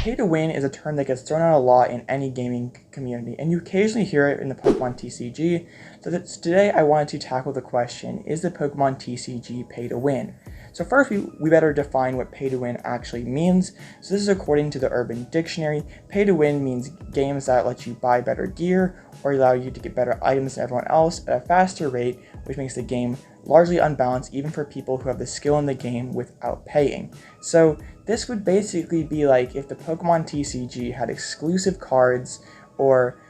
pay to win is a term that gets thrown out a lot in any gaming community, and you occasionally hear it in the Pokemon TCG. So today I wanted to tackle the question, is the Pokemon TCG pay to win? So first we better define what pay to win actually means. So this is according to the Urban Dictionary. Pay to win means games that let you buy better gear or allow you to get better items than everyone else at a faster rate, which makes the game largely unbalanced even for people who have the skill in the game without paying. So this would basically be like if the Pokemon TCG had exclusive cards, or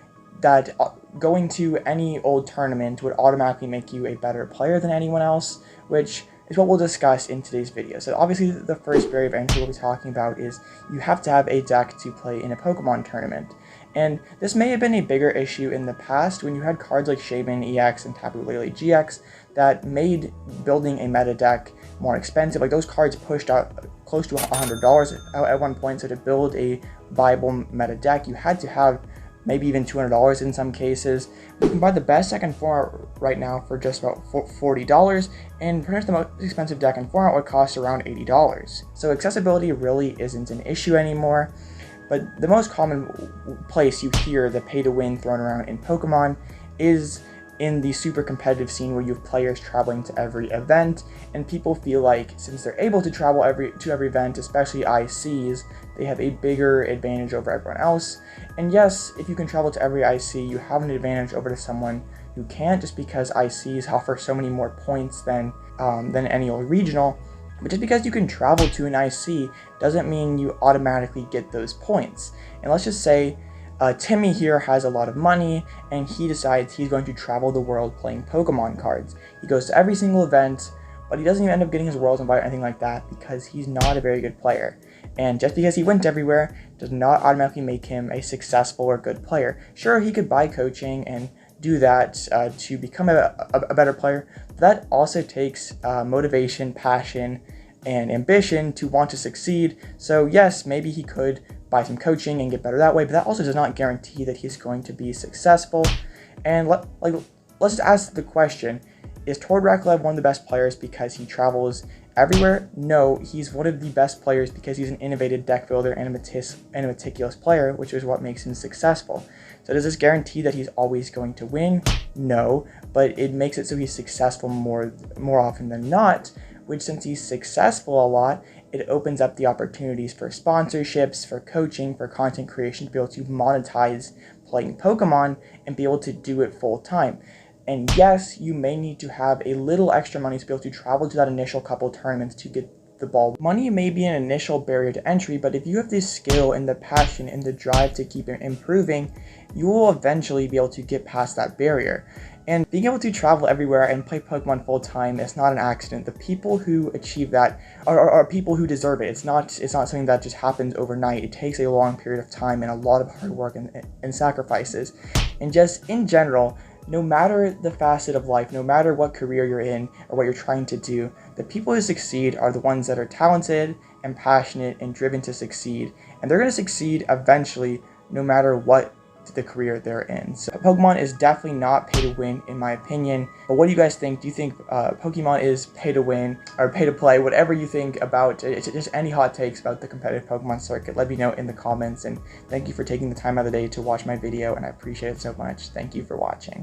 that going to any old tournament would automatically make you a better player than anyone else, which is what we'll discuss in today's video. So obviously the first barrier of entry we'll be talking about is you have to have a deck to play in a Pokemon tournament. And this may have been a bigger issue in the past when you had cards like Shaman EX and Tapu Lele GX that made building a meta deck more expensive. Like those cards pushed out close to $100 at one point, so to build a viable meta deck you had to have maybe even $200 in some cases. You can buy the best deck in format right now for just about $40, and pretty much the most expensive deck in format would cost around $80. So accessibility really isn't an issue anymore, but the most common place you hear the pay to win thrown around in Pokemon is in the super competitive scene where you have players traveling to every event, and people feel like since they're able to travel to every event, especially ICs, they have a bigger advantage over everyone else. And yes, if you can travel to every IC, you have an advantage over someone who can't, just because ICs offer so many more points than any old regional. But just because you can travel to an IC doesn't mean you automatically get those points. And let's just say Timmy here has a lot of money and he decides he's going to travel the world playing Pokemon cards. He goes to every single event, but he doesn't even end up getting his world invite or anything like that because he's not a very good player. And just because he went everywhere does not automatically make him a successful or good player. Sure, he could buy coaching and do that to become a better player, but that also takes motivation, passion, and ambition to want to succeed. So yes, maybe he could buy some coaching and get better that way, but that also does not guarantee that he's going to be successful. And let's just ask the question, is Tordraklev one of the best players because he travels everywhere? No, he's one of the best players because he's an innovative deck builder and a meticulous player, which is what makes him successful. So does this guarantee that he's always going to win? No, but it makes it so he's successful more often than not, which, since he's successful a lot, it opens up the opportunities for sponsorships, for coaching, for content creation, to be able to monetize playing Pokemon and be able to do it full time. And yes, you may need to have a little extra money to be able to travel to that initial couple tournaments to get the ball. Money may be an initial barrier to entry, but if you have the skill and the passion and the drive to keep improving, you will eventually be able to get past that barrier. And being able to travel everywhere and play Pokemon full time is not an accident. The people who achieve that are people who deserve it. It's not something that just happens overnight. It takes a long period of time and a lot of hard work and sacrifices. And just in general, no matter the facet of life, no matter what career you're in or what you're trying to do, the people who succeed are the ones that are talented and passionate and driven to succeed. And they're going to succeed eventually, no matter what the career they're in. So Pokemon is definitely not pay to win in my opinion. But what do you guys think? Do you think Pokemon is pay to win or pay to play? Whatever you think about it, just any hot takes about the competitive Pokemon circuit, let me know in the comments. And thank you for taking the time out of the day to watch my video, and I appreciate it so much. Thank you for watching.